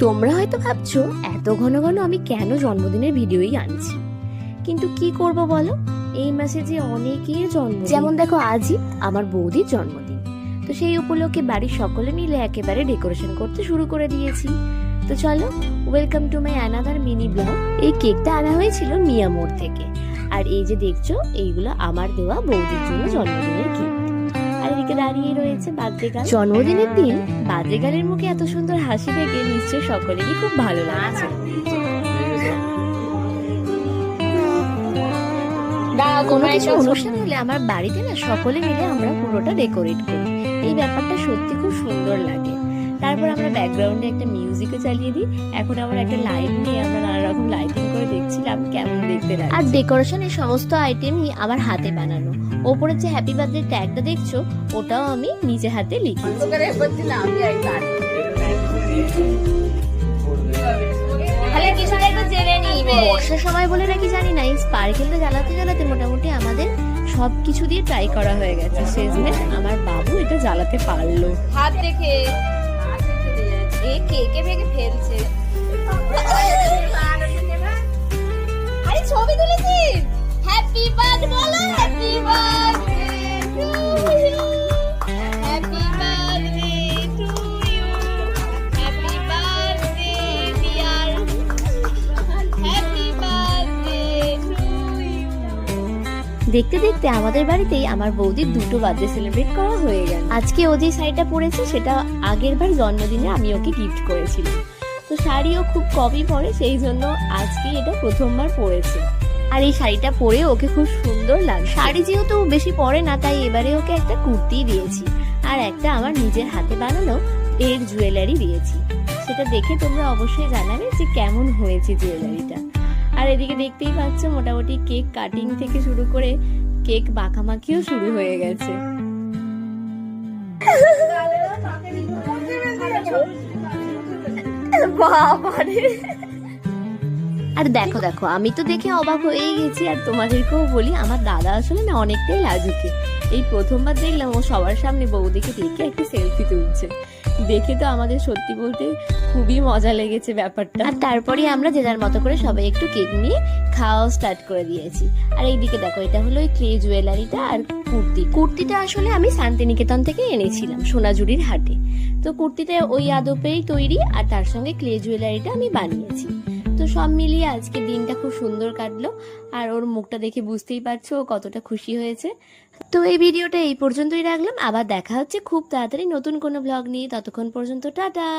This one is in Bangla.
তোমরা হয়তো ভাবছো এত ঘন ঘন আমি কেন জন্মদিনের ভিডিওই আনছি, কিন্তু কি করব বলো, এই মাসে যে অনেকের জন্মদিন। যেমন দেখো আজই আমার বৌদির জন্মদিন, তো সেই উপলক্ষে বাড়ির সকলে মিলে একেবারে ডেকোরেশন করতে শুরু করে দিয়েছি। তো চলো, welcome to my another mini blog. এই কেকটা আনা হয়েছিল মিয়ামোড় থেকে, আর এই যে দেখছো এইগুলো আমার দেওয়া বৌদির জন্য জন্মদিনের কেক। আর এদিকে দাঁড়িয়ে রয়েছে বার্থডে গার্ল। জন্মদিনের দিন বার্থডে গার্লের মুখে এত সুন্দর হাসি দেখে নিশ্চয়ই সকলেরই খুব ভালো লাগছে। কোনো কিছু অনুষ্ঠান হলে আমার বাড়িতে না সকলে মিলে আমরা পুরোটা ডেকোরেট করি, এই ব্যাপারটা সত্যি খুব সুন্দর লাগে। তারপর আমরা ব্যাকগ্রাউন্ডে একটা মিউজিকও চালিয়ে দিই। এখন আবার একটা লাইট নিয়ে আমরা নানা রকম লাইটিং করে দেখছিলাম কেমন দেখতে লাগে। আর ডেকোরেশনের সমস্ত আইটেমই আমার হাতে বানানো। ওপরে যে হ্যাপি বার্থডে ট্যাগটা দেখছো ওটাও আমি নিজে হাতে লিখেছি। বর্ষার সময় বলে নাকি জানি না, এই স্পার্কেলটা জ্বালাতে জ্বালাতে মোটামুটি আমাদের সবকিছু দিয়ে ট্রাই করা হয়ে গেছে। শেষমেশ আমার বাবু এটা জ্বালাতে পারলো। হাত দেখে কেকে ভেঙে ফেলছে। আরে ছবি তুলেছি। হ্যাপি বার্থডে বলো, happy birthday to you, happy birthday to you, happy birthday dear, happy birthday to you. দেখতে দেখতে আমাদের বাড়িতেই আমার বৌদির দুটো বার্থডে সেলিব্রেট করা হয়ে গেল। আজকে ও যে শাড়িটা পরেছে সেটা আগের বার জন্মদিনে আমি ওকে গিফট করেছিলাম। তো শাড়িও খুব কমই পরে, সেই জন্য আজকে এটা প্রথমবার পরেছে। আর এই শাড়িটা পরে ওকে খুব সুন্দর লাগে। শাড়ি যেহেতু বেশি পরে না, তাই এবারে ওকে একটা কুর্তি দিয়েছি আর একটা আমার নিজের হাতে বানানো এর জুয়েলারি দিয়েছি। সেটা দেখে তোমরা অবশ্যই জানাবে যে কেমন হয়েছে জুয়েলারিটা। আর এদিকে দেখতেই পাচ্ছ মোটামুটি কেক কাটিং থেকে শুরু করে কেক মাখামাখিও শুরু হয়ে গেছে। আর দেখো দেখো আমি তো দেখে অবাক হয়েই গেছি। আর তোমাদেরকেও বলি, আমার দাদা আসলে না অনেকটাই লাজুকে। এই প্রথমবার দেখলাম ও সবার সামনে বৌদিকে দেখে একটা সেলফি তুলছে। দেখে তো আমাদের সত্যি বলতে খুবই মজা লেগেছে ব্যাপারটা। আর তারপরে আমরা যে যার মতো করে সবাই একটু কেক নিয়ে খাওয়া স্টার্ট করে দিয়েছি। আর এইদিকে দেখো এটা হলো ওই ক্লে জুয়েলারিটা আর কুর্তিটা আসলে আমি শান্তিনিকেতন থেকে এনেছিলাম সোনাঝুরির হাটে। তো কুর্তিটা ওই আদপেই তৈরি, আর তার সঙ্গে ক্লে জুয়েলারিটা আমি বানিয়েছি। তো সব মিলিয়ে আজকে দিনটা খুব সুন্দর কাটলো। আর ওর মুখটা দেখে বুঝতেই পারছো ও কতটা খুশি হয়েছে। তো এই ভিডিওটা এই পর্যন্তই রাখলাম। আবার দেখা হচ্ছে খুব তাড়াতাড়ি নতুন কোনো ব্লগ নিয়ে। ততক্ষণ পর্যন্ত টাটা।